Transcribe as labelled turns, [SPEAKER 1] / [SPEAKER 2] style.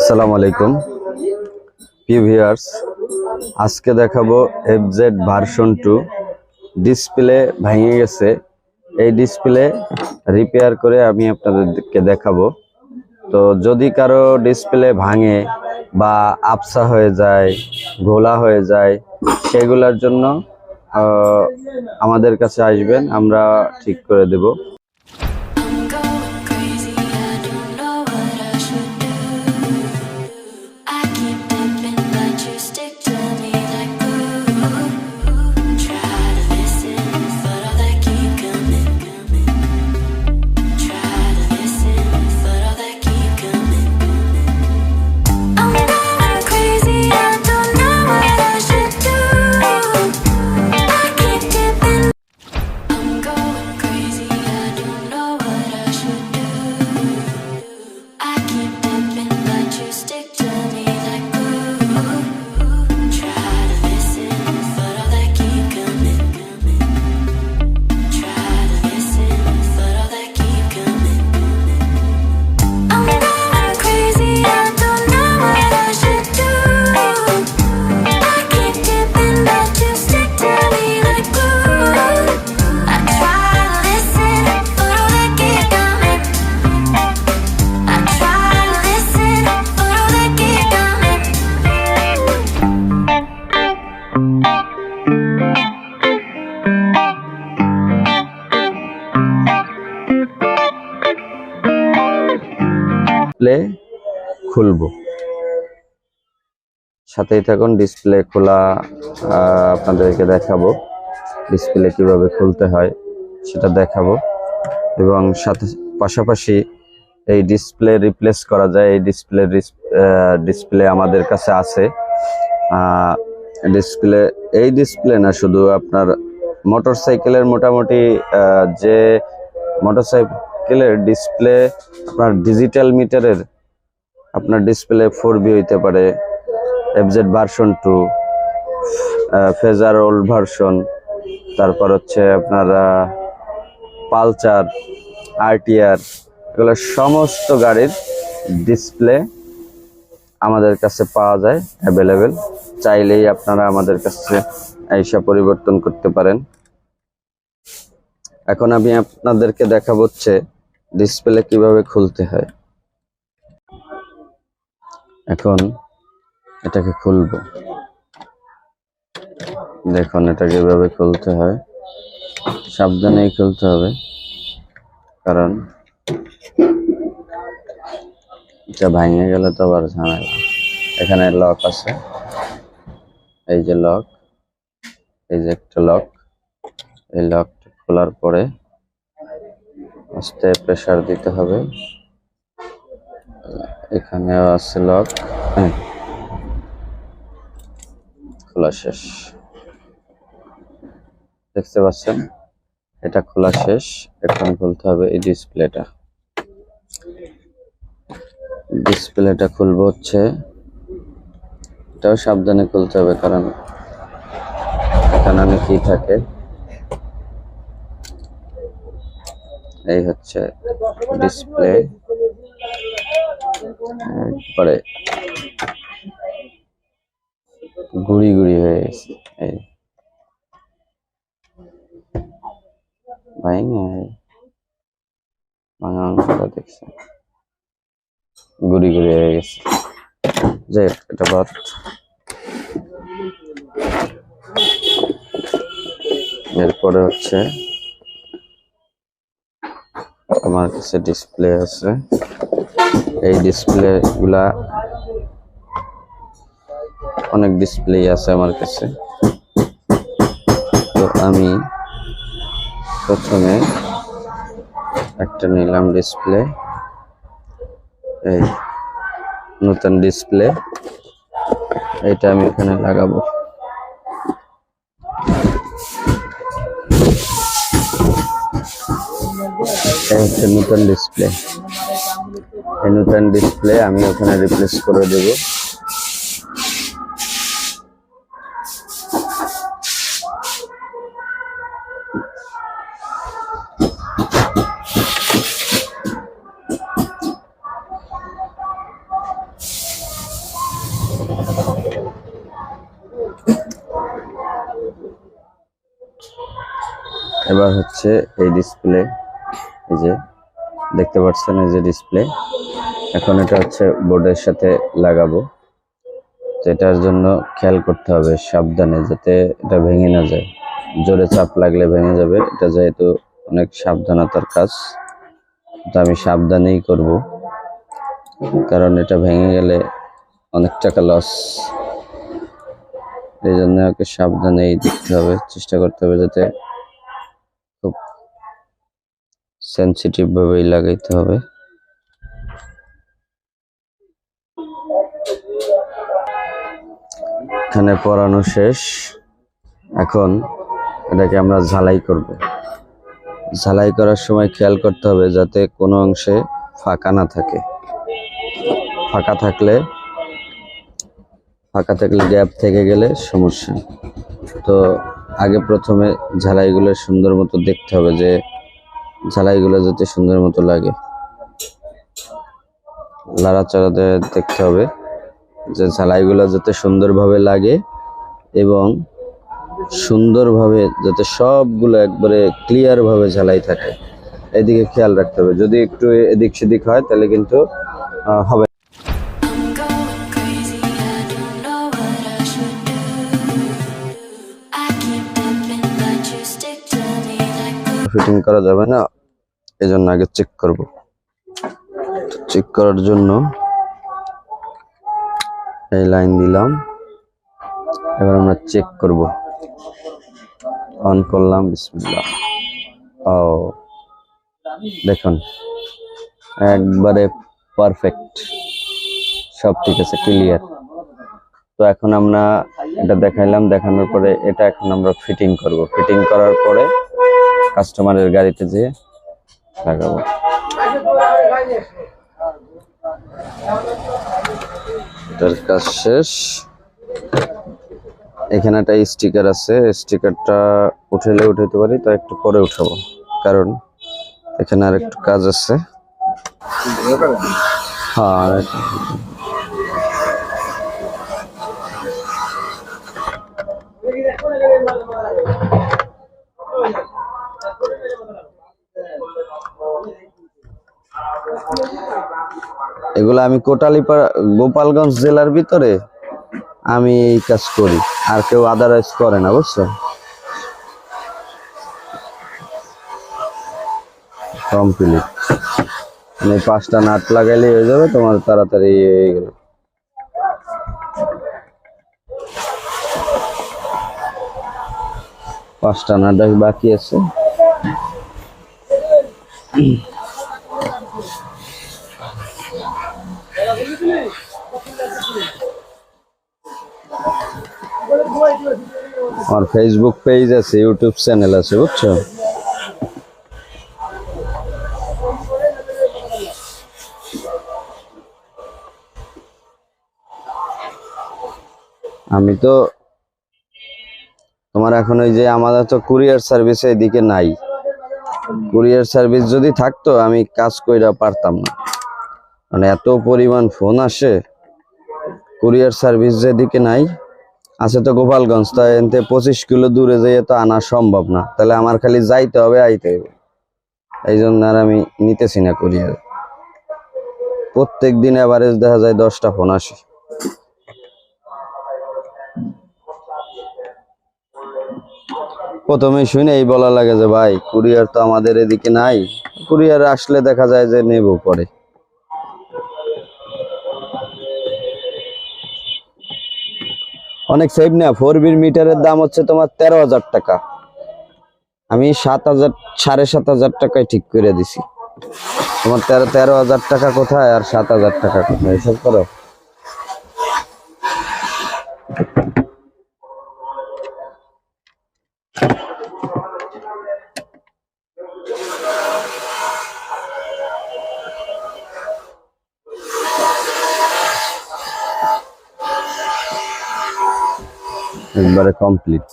[SPEAKER 1] আসসালামু আলাইকুম প্রিয় ভিউয়ার্স, আজকে দেখাবো FZ ভার্সন 2 ডিসপ্লে ভেঙে গেছে। এই ডিসপ্লে রিপেয়ার করে আমি আপনাদেরকে দেখাবো। তো যদি কারো ডিসপ্লে ভাঙে বা আবসা হয়ে যায়, ঘোলা হয়ে যায়, সেগুলোর জন্য আমাদের কাছে আসবেন, আমরা ঠিক করে দেব। ডিসপ্লে খুলবো, সাথেই থাকুন। ডিসপ্লে খোলা আপনাদেরকে দেখাবো, ডিসপ্লে কিভাবে খুলতে হয় সেটা দেখাবো, এবং সাথে পাশাপাশি এই ডিসপ্লে রিপ্লেস করা যায়। এই ডিসপ্লে আমাদের কাছে আছে। এই ডিসপ্লে না, শুধু আপনার মোটরসাইকেলের মোটামুটি যে মোটরসাইকেলের ডিসপ্লে আপনার ডিজিটাল মিটারের আপনার ডিসপ্লে 4B হইতে পারে, FZ version 2, phasor old version, তারপর হচ্ছে আপনার পালচার, RTR, এগুলো সমস্ত গাড়ির ডিসপ্লে আমাদের কাছে পাওয়া যায় অ্যাভেলেবেল। চাইলেই আপনারা আমাদের কাছে আইসা পরিবর্তন করতে পারেন। এখন আমি আপনাদেরকে দেখাবো হচ্ছে ডিসপ্লে কিভাবে খুলতে হয়। এখন এটাকে খুলবো, দেখুন এটা কিভাবে খুলতে হয়। সাবধানেই খুলতে হবে, কারণ এটা ভেঙে গেলে তো আবার ঝামেলা। এখানে লক আছে, এই যে লক, এই যে একটা লক। এই লকটা খোলার পরে আস্তে প্রেসার দিতে হবে। এখানেও আছে লক, খোলা শেষ। দেখতে পাচ্ছেন এটা খোলা শেষ। এখন খুলতে হবে এই ডিসপ্লেটা খুলবো হচ্ছে, এটাও সাবধানে খুলতে হবে, কারণ এখানে অনেকই থাকে। এই হচ্ছে ডিসপ্লে, পরে গুড়ি গুড়ি হয়ে গেছে। এই ভাঙা অংশটা দেখছেন, গুড়ি গুড়ি হয়ে গেছে। যে এটা বাদ, এরপরে হচ্ছে আমার কাছে ডিসপ্লে আছে। এই ডিসপ্লে গুলা অনেক ডিসপ্লে আছে আমার কাছে। তো আমি প্রথমে একটা নিলাম ডিসপ্লে, এই নতুন ডিসপ্লে, এটা আমি এখানে লাগাবো। এই হচ্ছে নতুন ডিসপ্লে। এই নতুন ডিসপ্লে আমি ওখানে রিপ্লেস করে দেব। এবার হচ্ছে এই ডিসপ্লে, এই যে দেখতে পাচ্ছেন এই যে ডিসপ্লে, এখন এটা হচ্ছে বোর্ডের সাথে লাগাবো। এটার জন্য খেয়াল করতে হবে সাবধানে, যাতে এটা ভেঙে না যায়। জোরে চাপ লাগলে ভেঙে যাবে, এটা যেহেতু অনেক সাবধানতার কাজ, তো আমি সাবধানেই করব, কারণ এটা ভেঙে গেলে অনেক টাকা লস। এই জন্য ওকে সাবধানেই দেখতে হবে, চেষ্টা করতে হবে যাতে খুব সেন্সিটিভ ভাবেই লাগাইতে হবে। এখানে পরানো শেষ, এখন এটাকে আমরা ঝালাই করব। ঝালাই করার সময় খেয়াল করতে হবে যাতে কোনো অংশে ফাঁকা না থাকে। ফাঁকা থাকলে গ্যাপ থেকে গেলে সমস্যা। তো আগে প্রথমে ঝালাইগুলো সুন্দর মতো দেখতে হবে, যে ঝালাইগুলো যাতে সুন্দর মতো লাগে। লাড়াচাড়াতে দেখতে হবে যে ঝালাইগুলো যাতে সুন্দরভাবে লাগে এবং সুন্দরভাবে যাতে সবগুলো একবারে ক্লিয়ার ভাবে ঝালাই থাকে, এদিকে খেয়াল রাখতে হবে। যদি একটু এদিক সেদিক হয় তাহলে কিন্তু হবে। ফিটিং করা যাবে না, এজন্য আগে চেক করব। চেক করার জন্য এই লাইন দিলাম, এবার আমরা চেক করব। অন করলাম, বিসমিল্লাহ। ও দেখুন একবারে পারফেক্ট, সব ঠিক আছে, ক্লিয়ার। তো এখন আমরা এটা দেখাইলাম, দেখানোর পরে এটা এখন আমরা ফিটিং করব। ফিটিং করার পরে কাস্টমারের গাড়িতে যেয়ে লাগাবো। এটার কাজ শেষ। এখানে একটা স্টিকার আছে, স্টিকারটা উঠাইতে পারি, তো একটু পরে উঠাবো, কারণ এখানে আর একটু কাজ আছে। হ্যাঁ, এগুলো আমি কোটালীপাড়া গোপালগঞ্জ জেলার ভিতরে আমি এই কাজ করি, আর কেউ আদারওয়াইজ করে না, বুঝছো? কমপ্লিট, মানে 5টা নাট লাগাইলে হয়ে যাবে তোমার, তাড়াতাড়ি হয়ে গেল। পাঁচটা নাট বাকি আছে। আমার ফেসবুক পেজ আছে, ইউটিউব চ্যানেল আছে, বুঝছো? আমি তো তোমার এখন ওই যে আমাদের তো কুরিয়ার সার্ভিস এদিকে নাই। কুরিয়ার সার্ভিস যদি থাকতো আমি কাজ কইরা পারতাম না, মানে এত পরিমাণ ফোন আসে। কুরিয়ার সার্ভিস যেদিকে নাই, আছে তো গোপালগঞ্জ, তাই এনতে 25 কিলো দূরে যেয়ে তো আনা সম্ভব না, তাহলে আমার খালি যাইতে হবে আইতে হবে। এই জন্য আর আমি নিতেছি না কুরিয়ার। প্রত্যেক দিন এভারেজ দেখা যায় 10টা ফোন আসে। প্রথমে শুনে এই বলা লাগে যে ভাই কুরিয়ার তো আমাদের এদিকে নাই, কুরিয়ার আসলে দেখা যায় যে নেব পরে। অনেক সেভ না, 4B মিটারের দাম হচ্ছে তোমার 13,000 টাকা, আমি 7,000 7,500 টাকায় ঠিক করে দিছি। তোমার 13,000 টাকা কোথায় আর 7,000 টাকা কোথায়, এসব করো। একবারে কমপ্লিট।